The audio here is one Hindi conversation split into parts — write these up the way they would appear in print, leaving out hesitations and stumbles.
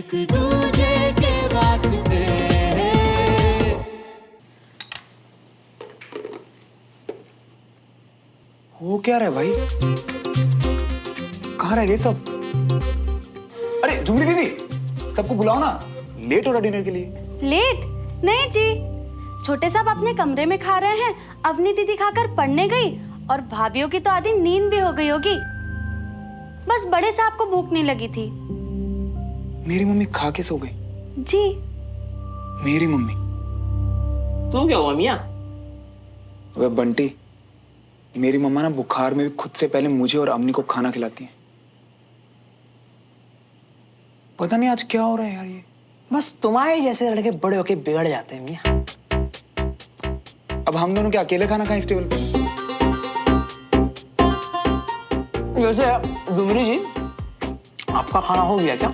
एक दूजे के वास्ते। वो क्या रहा है भाई? कहाँ रह गए सब? अरे झुमरी दीदी, सबको बुलाओ ना, लेट हो रहा डिनर के लिए। लेट? नहीं जी, छोटे साहब अपने कमरे में खा रहे हैं, अवनी दीदी खाकर पढ़ने गई और भाभीियों की तो आधी नींद भी हो गई होगी। बस बड़े साहब को भूख नहीं लगी थी। मेरी मम्मी खा के सो गई। जी। मेरी मम्मी? तू क्या हुआ मियां? वह बंटी, मेरी मम्मा ना बुखार में भी खुद से पहले मुझे और अम्मी को खाना खिलाती है। पता नहीं आज क्या हो रहा है यार ये। बस तुम्हारे जैसे लड़के बड़े होके बिगड़ जाते हैं मियां। अब हम दोनों क्या अकेले खाना खाएं इस टेबल पे? वैसे डुमरी जी, आपका खाना हो गया क्या?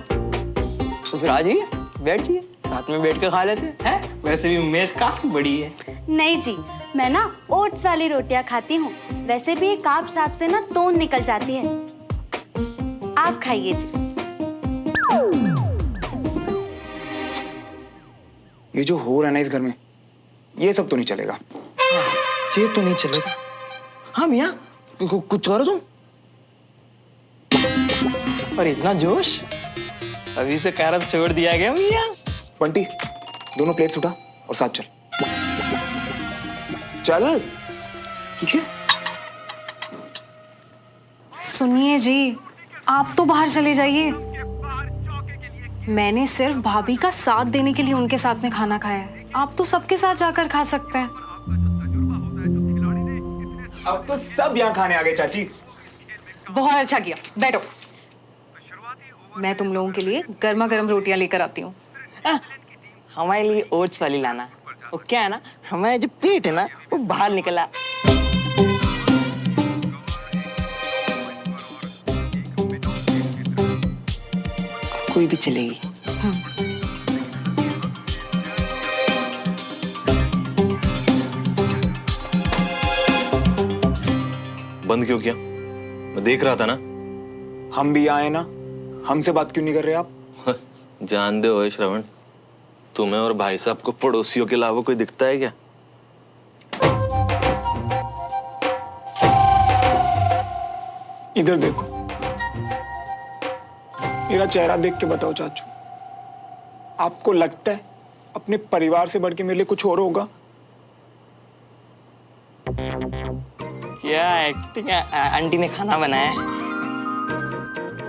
तो फिर आ जाइए, बैठिए, साथ में बैठ के खा लेते हैं। वैसे भी मेज काफी बड़ी है। नहीं जी, मैं ना ओट्स वाली रोटियां खाती हूँ। वैसे भी कार्ब साहब से ना तोन निकल जाती है। आप खाइए जी। ये जो हो रहा है ना इस घर में, ये सब तो नहीं चलेगा। ये तो नहीं चलेगा। हाँ मियां, कुछ करो तुम। और इतना जोश, अभी से कारब छोड़ दिया गया मियां। बंटी, दोनों प्लेट्स उठा और साथ चल। चल। ठीक है? सुनिए जी, आप तो बाहर चले जाइए। मैंने सिर्फ भाभी का साथ देने के लिए उनके साथ में खाना खाया है। आप तो सबके साथ जाकर खा सकते हैं। अब तो सब यहाँ खाने आ गए चाची। बहुत अच्छा किया, बैठो। मैं तुम लोगों के लिए गर्मा गर्म रोटियां लेकर आती हूँ। हमारे लिए ओट्स वाली लाना। वो क्या है ना, हमारा जो पेट है ना, वो बाहर निकला। कोई भी चलेगी। बंद क्यों किया? मैं देख रहा था ना। हम भी आए ना, हमसे बात क्यों नहीं कर रहे आप? जान दे ओए श्रवण, तुम्हें और भाई साहब को पड़ोसियों के अलावा कोई दिखता है क्या? इधर देखो, मेरा चेहरा देख के बताओ चाचू, आपको लगता है अपने परिवार से बढ़ के मेरे लिए कुछ और होगा? क्या एक्टिंग है? आंटी ने खाना बनाया है।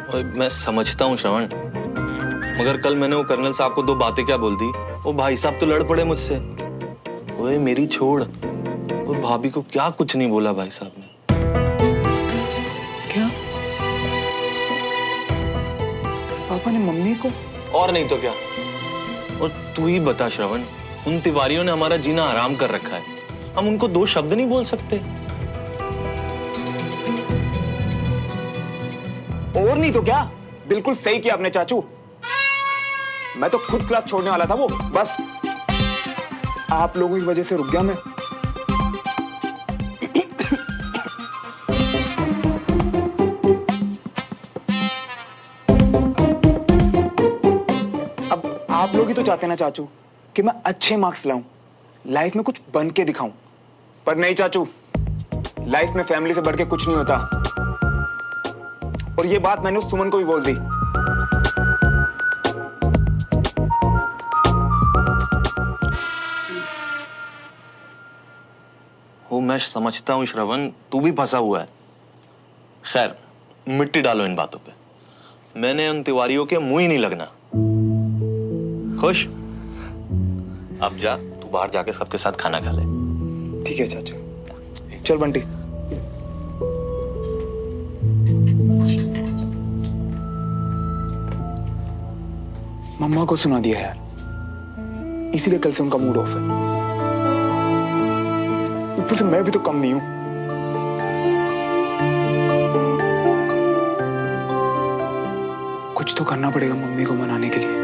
ओए, मैं समझता हूँ श्रवण, मगर कल मैंने वो कर्नल साहब को दो बातें क्या बोल दी, वो भाई साहब तो लड़ पड़े मुझसे। ओए मेरी छोड़, वो भाभी को क्या कुछ नहीं बोला भाई साहब ने। क्या? पापा ने मम्मी को? और नहीं तो क्या। और तू ही बता श्रवण, उन तिवारियों ने हमारा जीना हराम कर रखा है, हम उनको दो शब्द नहीं बोल सकते? और नहीं तो क्या, बिल्कुल सही किया आपने चाचू। मैं तो खुद क्लास छोड़ने वाला था, वो बस आप लोगों की वजह से रुक गया मैं। अब आप लोग ही तो चाहते ना चाचू कि मैं अच्छे मार्क्स लाऊं, लाइफ में कुछ बन के दिखाऊं, पर नहीं चाचू, लाइफ में फैमिली से बढ़ के कुछ नहीं होता। और ये बात मैंने उस सुमन को भी बोल दी। वो मैं समझता हूँ श्रवण, तू भी फंसा हुआ है। खैर, मिट्टी डालो इन बातों पे। मैंने उन तिवारियों के मुंह ही नहीं लगना। खुश? अब जा, तू बाहर जाके सबके साथ खाना खा ले। ठीक है चाचू, चल बंटी। मम्मा को सुना दिया यार, इसीलिए कल से उनका मूड ऑफ है। ऊपर से मैं भी तो कम नहीं हूं। कुछ तो करना पड़ेगा मम्मी को मनाने के लिए।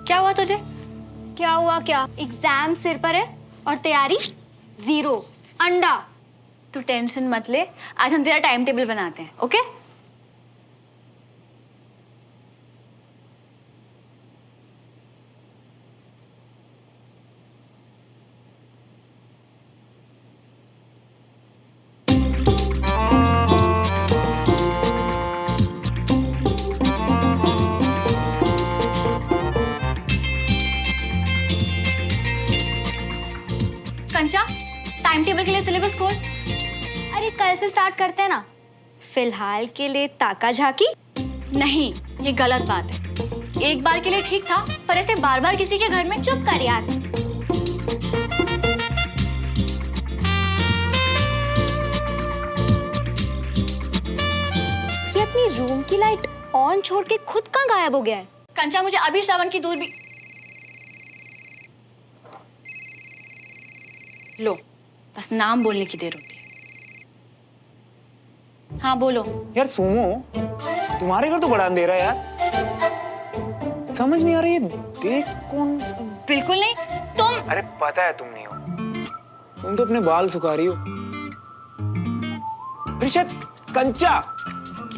क्या हुआ तुझे? क्या हुआ क्या? एग्जाम सिर पर है और तैयारी जीरो, अंडा। तू टेंशन मत ले, आज हम तेरा टाइम टेबल बनाते हैं, ओके? कंचा, टाइम टेबल के लिए सिलेबस खोल। अरे कल से स्टार्ट करते हैं ना। फिलहाल के लिए ताका झाकी। नहीं, ये गलत बात है। एक बार के लिए ठीक था, पर ऐसे बार बार किसी के घर में चुप कर यार। ये अपनी रूम की लाइट ऑन छोड़ के खुद कहाँ गायब हो गया है? कंचा, मुझे अभी श्रावण की दूध भी लो, बस नाम बोलने की देर होती है। हाँ बोलो। यार सुमो, तुम्हारे घर तो बड़ा अंधेरा है यार। समझ नहीं आ रही, देख कौन। बिल्कुल नहीं, तुम। अरे पता है तुम नहीं हो, तुम तो अपने बाल सुखा रही हो। अरे शायद कंचा।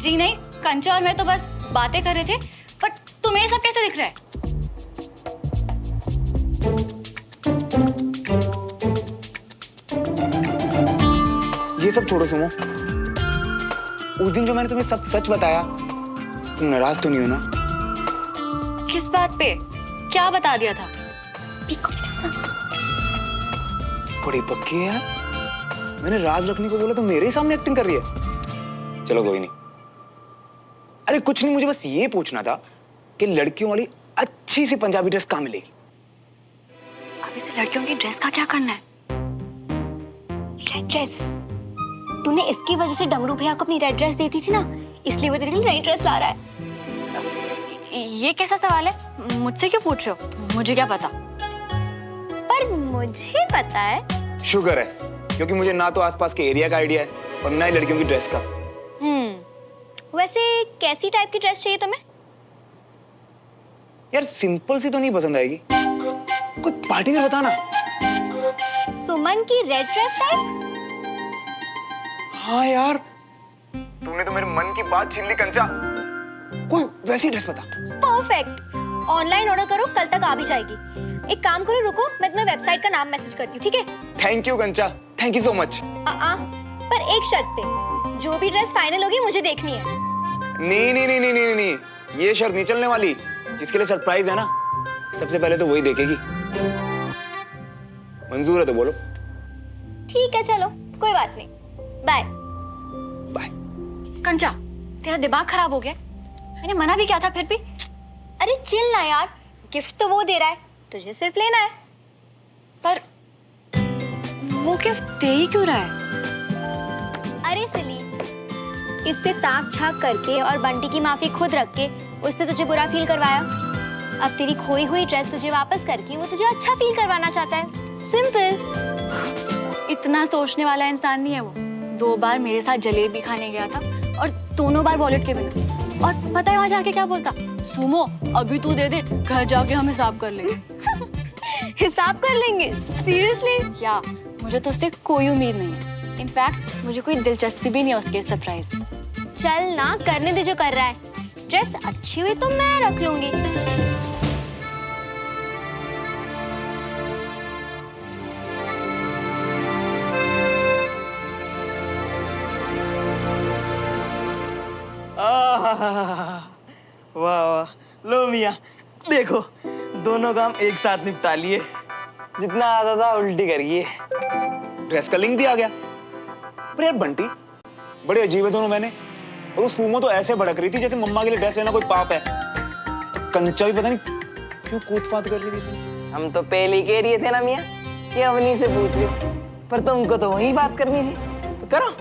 जी नहीं, कंचा और मैं तो बस बातें कर रहे थे, पर तुम्हें ये सब कैसे दिख रहा है? ये सब छोड़ो सुमो, उस दिन जो मैंने तुम्हें सब सच बताया, तुम नाराज तो नहीं हो ना? किस बात पे? क्या बता दिया था? बड़ी पक्की है यार। मैंने राज रखने को बोला तो मेरे ही सामने एक्टिंग कर रही है। चलो कोई नहीं। अरे कुछ नहीं, मुझे बस ये पूछना था कि लड़कियों वाली अच्छी सी पंजाबी ड्रेस कहाँ मिलेगी? अब इसे लड़कियों की ड्रेस का क्या करना है? Red dress. तूने इसकी वजह से डमरू भैया को अपनी रेड ड्रेस दी थी ना, इसलिए वो तेरे लिए नई ड्रेस ला रहा है। ये कैसा सवाल है? मुझसे क्यों पूछ रहे हो? मुझे क्या पता? पर मुझे पता है। शुक्र है, क्योंकि मुझे ना तो आसपास के एरिया का आइडिया है और ना ही लड़कियों की ड्रेस का। वैसे कैसी टाइप की ड्रेस चाहिए तुम्हें? यार सिंपल सी तो नहीं पसंद आएगी, कोई पार्टी वेयर बताना। सुमन की रेड ड्रेस टाइप? हाँ यार, तूने तो मेरे मन की बात छीन ली कंचा। कोई वैसी ड्रेस बता। परफेक्ट। ऑनलाइन ऑर्डर करो, कल तक आ भी जाएगी। एक काम करो, रुको, मैं तुम्हें वेबसाइट का नाम मैसेज करती हूँ, ठीक है? थैंक यू कंचा, थैंक यू सो मच। पर एक शर्त पे, जो भी ड्रेस फाइनल होगी मुझे देखनी है। नहीं नहीं नहीं नहीं नहीं नहीं, ये शर्त नहीं चलने वाली। जिसके लिए सरप्राइज है ना, सबसे पहले तो वही देखेगी। मंजूर है तो बोलो। ठीक है चलो, कोई बात नहीं, बाय। बाय। कंचा, तेरा दिमाग खराब हो गया? मैंने मना भी किया था फिर भी। अरे चिल ना यार, गिफ्ट तो वो दे रहा है, तुझे सिर्फ लेना है। पर वो गिफ्ट दे ही क्यों रहा है? अरे सिली, इससे ताक झाक करके और बंटी की माफी खुद रख के उसने तुझे बुरा फील करवाया। अब तेरी खोई हुई ड्रेस तुझे वापस करके वो तुझे अच्छा फील करवाना चाहता है। सिंपल। इतना सोचने वाला इंसान नहीं है वो। 2 बार मेरे साथ जलेबी खाने गया था और दोनों बार वॉलेट के बिना। और पता है वहां जाके क्या बोलता? सुमो, अभी तू दे दे, घर जाके हम हिसाब कर लेंगे। हिसाब कर लेंगे? सीरियसली? या मुझे तो उससे कोई उम्मीद नहीं है। इनफैक्ट मुझे कोई दिलचस्पी भी नहीं है उसके सरप्राइज। चल ना, करने दे जो कर रहा है। ड्रेस अच्छी हुई तो मैं रख लूंगी। वाह वाह, लो मियाँ, देखो दोनों काम एक साथ निपटा लिए। जितना आता था उल्टी कर गई। ड्रेस का लिंक भी आ गया। पर यार बंटी, बड़े अजीब है दोनों। मैंने और उस सुमो तो ऐसे भड़क रही थी जैसे मम्मा के लिए ड्रेस लेना कोई पाप है। कंचा भी पता नहीं क्यों कूद फाद कर रही थी। हम तो पहले ही कह रहे थे ना मियाँ कि अवनी से पूछ लो, पर तुमको तो वही बात करनी थी, तो करो।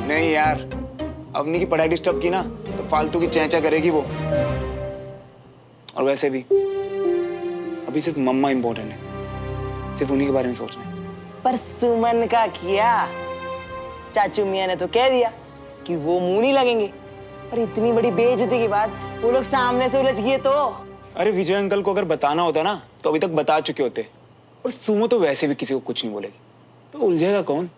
नहीं यार, अवनी की पढ़ाई डिस्टर्ब की ना तो फालतू की चैंचा करेगी वो। और वैसे भी अभी सिर्फ मम्मा इंपॉर्टेंट है, सिर्फ उन्हीं के बारे में सोचना है। पर सुमन का किया, चाचू मियाँ ने तो कह दिया कि वो मुंह नहीं लगेंगे। पर इतनी बड़ी बेइज्जती के बाद वो लोग सामने से उलझ गए तो अरे विजय अंकल को अगर बताना होता ना तो अभी तक बता चुके होते। और सुमो तो वैसे भी किसी को कुछ नहीं बोलेगी, तो उलझेगा कौन?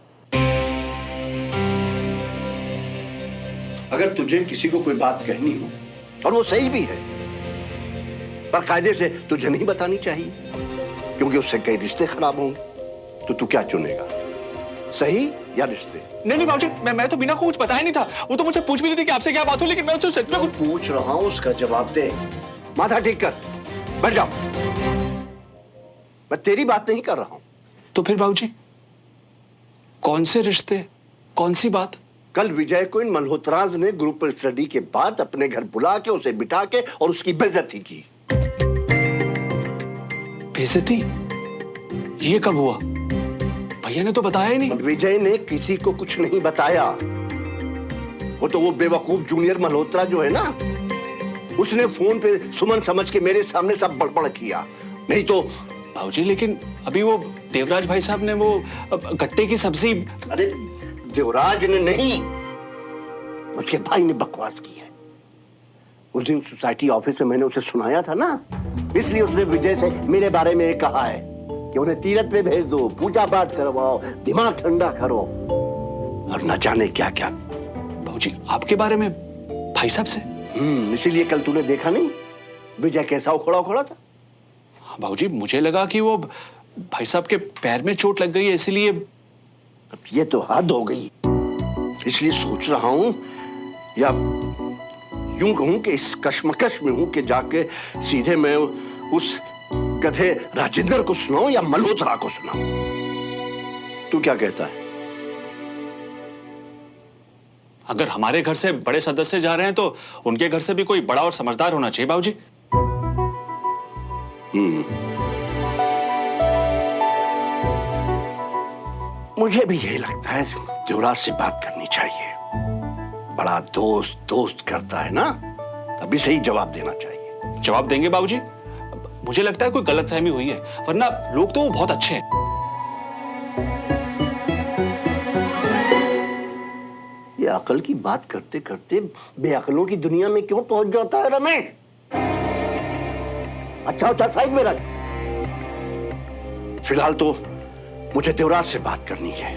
अगर तुझे किसी को कोई बात कहनी हो और वो सही भी है, पर कायदे से तुझे नहीं बतानी चाहिए, क्योंकि उससे कई रिश्ते खराब होंगे। तो तू क्या चुनेगा, सही या रिश्ते? नहीं बाबूजी, मैं तो बिना कुछ बताया नहीं था। वो तो मुझे पूछ भी नहीं थी कि आपसे क्या बात हो, लेकिन मैं उससे सच में कुछ पूछ रहा हूं, उसका जवाब दे। माथा ठीक कर, बैठ जाओ। मैं तेरी बात नहीं कर रहा हूं। तो फिर बाबूजी कौन से रिश्ते, कौन सी बात? कल विजय को इन मल्होत्राज ने ग्रुप स्टडी के बाद अपने घर बुला के उसे बिठा के और उसकी बेइज्जती की। बेइज्जती? ये कब हुआ? भैया ने तो बताया ही नहीं। विजय ने किसी को कुछ नहीं बताया। वो तो वो बेवकूफ जूनियर मल्होत्रा जो है ना, उसने फोन पे सुमन समझ के मेरे सामने सब बड़बड़ किया। नहीं तो बाबूजी लेकिन अभी वो देवराज भाई साहब ने वो गट्टे की सब्जी। अरे देवराज ने नहीं, उसके भाई ने बकवास की है। उस दिन सोसाइटी ऑफिस में मैंने उसे सुनाया था ना, इसलिए उसने विजय से मेरे बारे में कहा है कि उन्हें तीरथ पे भेज दो, पूजा पाठ करवाओ, दिमाग ठंडा करो, और न जाने क्या क्या। बाबूजी आपके बारे में भाई साहब से? इसीलिए कल तूने देखा नहीं विजय कैसा उखड़ा उखड़ा था। हाँ बाबूजी, मुझे लगा कि वो भाई साहब के पैर में चोट लग गई है, इसीलिए। ये तो हद हो गई। इसलिए सोच रहा हूं, या यूं कहूं कि इस कश्मकश में हूं कि जाके सीधे मैं उस गधे राजेंद्र को सुनाऊं या मल्होत्रा को सुनाऊं। तू क्या कहता है? अगर हमारे घर से बड़े सदस्य जा रहे हैं तो उनके घर से भी कोई बड़ा और समझदार होना चाहिए बाबूजी। मुझे भी यही लगता है, देवराज से बात करनी चाहिए। बड़ा दोस्त दोस्त करता है ना, अभी सही जवाब देना चाहिए। जवाब देंगे बाबूजी। मुझे लगता है कोई गलतफहमी हुई है, वरना लोग तो बहुत अच्छे हैं। ये अकल की बात करते करते बेअकलों की दुनिया में क्यों पहुंच जाता है रमेश? अच्छा साइड में रख। फिलहाल तो मुझे देवराज से बात करनी है।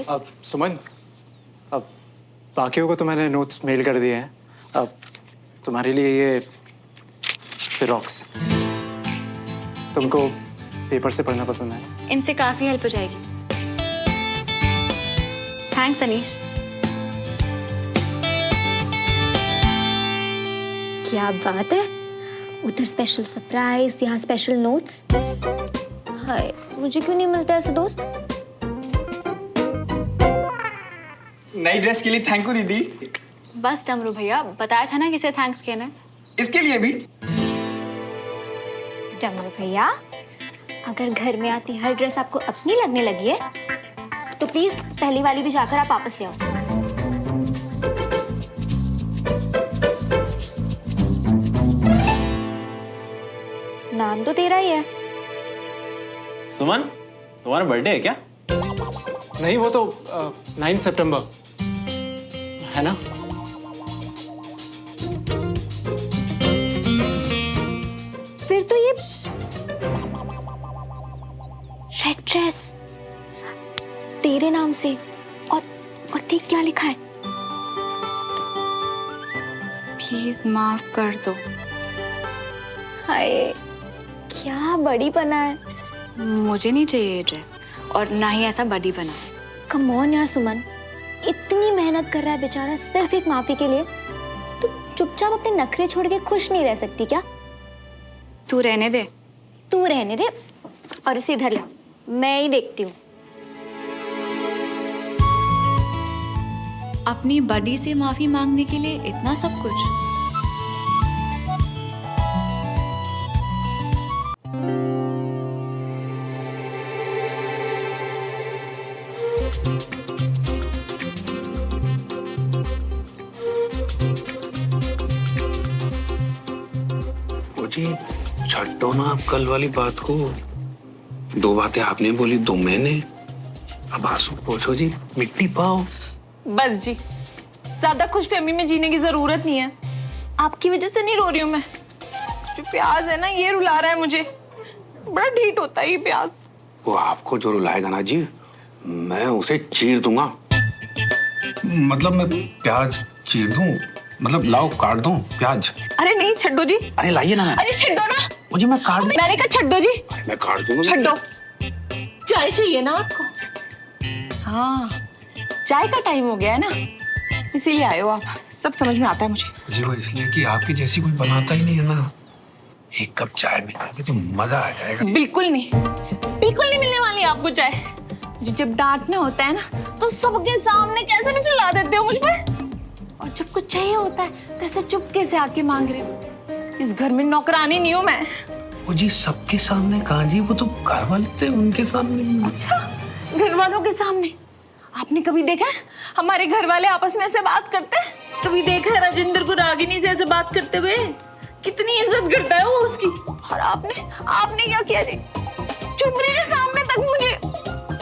अब सुमन, अब बाकियों को तो मैंने नोट्स मेल कर दिए हैं। अब तुम्हारे लिए ये ज़ेरॉक्स, तुमको पेपर से पढ़ना पसंद है? इनसे काफी हेल्प हो जाएगी। थैंक्स अनीश। क्या बात है, उधर स्पेशल सरप्राइज, यहाँ स्पेशल नोट्स। हाय, मुझे क्यों नहीं मिलता ऐसे दोस्त? नई ड्रेस के लिए थैंक यू दीदी। बस डमरू भैया, बताया था ना किसे थैंक्स कहना है। इसके लिए भी। डमरू भैया, अगर घर में आती हर ड्रेस आपको अपनी लगने लगी है तो प्लीज पहली वाली भी जाकर आप वापस ले आओ। नाम तो तेरा ही है। सुमन, तुम्हारा बर्थडे है क्या? नहीं, वो तो 9 सितंबर है ना? फिर तो ये रेड ड्रेस तेरे नाम से, और देख क्या लिखा है। प्लीज माफ कर दो। हाय, क्या बड़ी बना है। मुझे नहीं चाहिए ये ड्रेस, और ना ही ऐसा बड़ी बना। कम ऑन यार सुमन, इतनी मेहनत कर रहा है बेचारा सिर्फ एक माफी के लिए, तो चुपचाप अपने नखरे छोड़ के खुश नहीं रह सकती क्या? तू रहने दे। तू रहने दे और इसे इधर ला, मैं ही देखती हूँ। अपनी बडी से माफी मांगने के लिए इतना सब कुछ। जी छड्डो ना आप कल वाली बात को, दो बातें आपने बोली, दो मैंने। अब आंसू पोंछो जी, मिट्टी पाओ। बस जी, ज्यादा खुशफहमी में जीने की जरूरत नहीं है। आपकी वजह से नहीं रो रही हूँ मैं। जो प्याज है ना, ये रुला रहा है मुझे। बड़ा ढीठ होता है ये प्याज। वो आपको जो रुलाएगा ना जी, मैं उसे चीर दूंगा। मतलब मैं प्याज चीर दूं? मतलब लाओ काट दूं प्याज? अरे नहीं, छड्डो जी। अरे लाइए ना। मैं अरे छड्डो ना। वो जी मैं काट दूं। मैंने कहा छड्डो जी। अरे मैं काट दूंगा। छड्डो। चाय चाहिए ना आपको? हाँ, चाय का टाइम हो गया है ना, इसीलिए आए हो आप। सब समझ में आता है मुझे। जी वो इसलिए कि आपकी जैसी कोई बनाता ही नहीं है ना। एक कप चाय मिल जाएगी तो मजा आ जाएगा। बिल्कुल नहीं, बिल्कुल नहीं मिलने वाली आपको चाय। जब डांटना होता है ना, तो सबके सामने कैसे भी चिल्ला देते हो मुझ पर, और जब कुछ चाहिए होता है कैसे चुपके से आके मांग रहे हो। इस घर में नौकरानी नहीं हूं मैं। वो जी सबके सामने कहाँ जी, वो तो घर वाले थे, उनके सामने। अच्छा, घर वालों के सामने? आपने कभी देखा है हमारे घर वाले आपस में ऐसे बात करते हैं? कभी देखा है राजेंद्र को रागिनी से ऐसे बात करते हुए? कितनी इज्जत करता है वो उसकी। और आपने क्या किया जी? झुमरी के सामने तक मुझे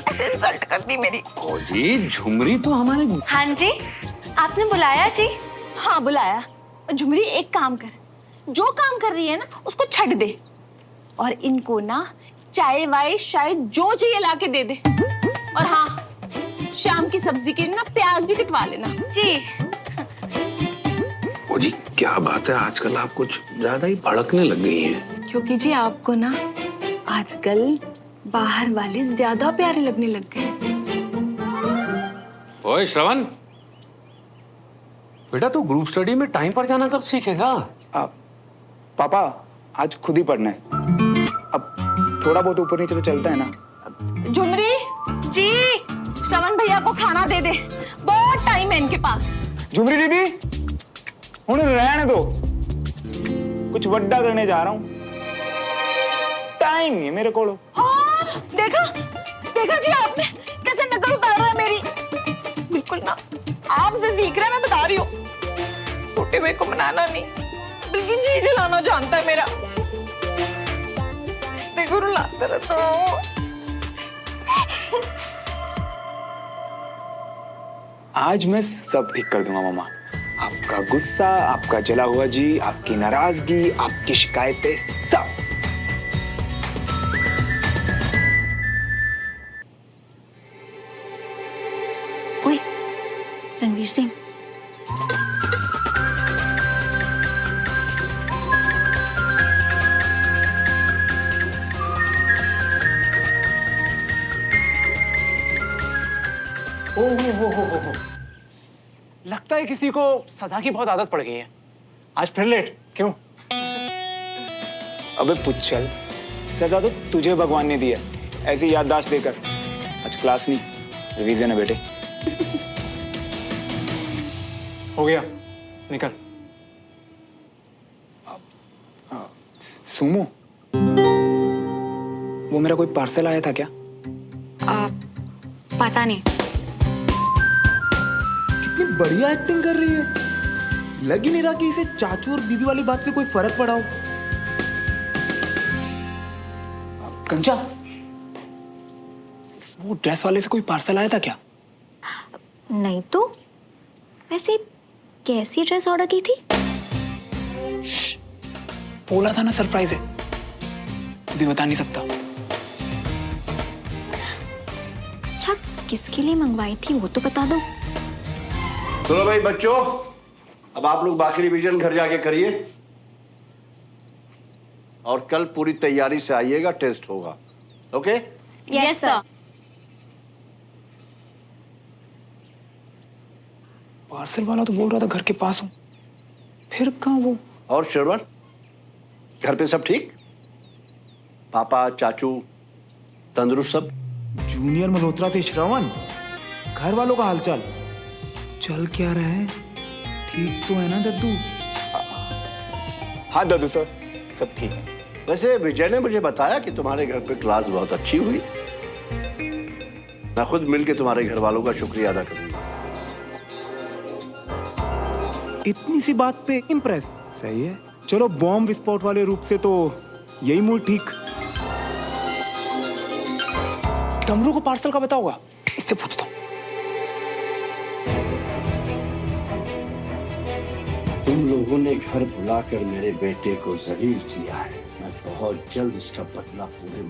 ऐसे इंसल्ट कर दी मेरी। ओ जी, झुमरी तो हमारे। हाँ जी, आपने बुलाया जी? हाँ बुलाया। झुमरी एक काम कर, जो काम कर रही है ना उसको छੱਡ दे, और इनको ना चाय वाय शायद जो चाहिए लाके दे दे। और हाँ, शाम की सब्जी के लिए ना प्याज भी कटवा लेना जी। ओ जी क्या बात है, आजकल आप कुछ ज्यादा ही भड़कने लग गई हैं। क्योंकि जी आपको ना आजकल बाहर वाले ज्यादा प्यारे लगने लग गए। ओए श्रवण, बेटा तू ग्रुप स्टडी में टाइम पर जाना कब सीखेगा? पापा आज खुद ही पढ़ना है। अब थोड़ा बहुत ऊपर नीचे तो चलता है ना। झुमरी जी, श्रवण भैया को खाना दे दे, बहुत टाइम है इनके पास। झुमरी दीदी, उन्हें रहने दो, कुछ वड्डा करने जा रहा हूँ। टाइम नहीं है मेरे को। हाँ, देखा जी आपने कैसे नकल उतार रहा है मेरी। बिल्कुल ना, आपसे सीख रहा है, मैं बता रही हूँ। छोटे भाई को मनाना नहीं, बल्कि जी जलाना जानता है मेरा। देखो रुलाता रहता हूँ। आज मैं सब ठीक कर दूंगा मामा। आपका गुस्सा, आपका जला हुआ जी, आपकी नाराजगी, आपकी शिकायतें, सब। ओए, रणवीर सिंह। हो। लगता है किसी को सजा की बहुत आदत पड़ गई है। आज फिर लेट क्यों? अबे पुच्छल, सजा तो तुझे भगवान ने दी है, ऐसी याददाश्त देकर। आज क्लास नहीं, रिवीजन है बेटे। हो गया, निकल। सुमो, वो मेरा कोई पार्सल आया था क्या? पता नहीं। कितनी बढ़िया एक्टिंग कर रही है। लग ही नहीं रहा कि इसे चाचू और बीबी वाली बात से कोई फर्क पड़ा हो। कंचा, वो ड्रेस वाले से कोई पार्सल आया था क्या? नहीं तो, वैसे कैसी ड्रेस ऑर्डर की थी? बोला था ना सरप्राइज है, अभी बता नहीं सकता। अच्छा, किसके लिए मंगवाई थी वो तो बता दो। चलो भाई बच्चों, अब आप लोग बाकी रिवीजन घर जाके करिए और कल पूरी तैयारी से आइएगा, टेस्ट होगा। ओके? Yes sir. पार्सल वाला तो बोल रहा था घर के पास हूं, फिर कहां वो? और श्रवण, घर पे सब ठीक? पापा, चाचू तंदुरुस्त सब? जूनियर मल्होत्रा से श्रवण, घर वालों का हालचाल चल क्या रहा है? ठीक तो है ना दद्दू? हाँ दद्दू सर, सब ठीक है। वैसे विजय ने मुझे बताया कि तुम्हारे घर पे क्लास बहुत अच्छी हुई। मैं खुद मिलके तुम्हारे घर वालों का शुक्रिया अदा करूंगा। इतनी सी बात पे इम्प्रेस? सही है। चलो बॉम्ब विस्फोट वाले रूप से तो यही मूड ठीक। डमरू को पार्सल का पता होगा, इससे पूछता हूँ। तुम लोगों ने घर बुलाकर मेरे बेटे को जलील किया है। मैं बहुत जल्द इसका बदला पूरे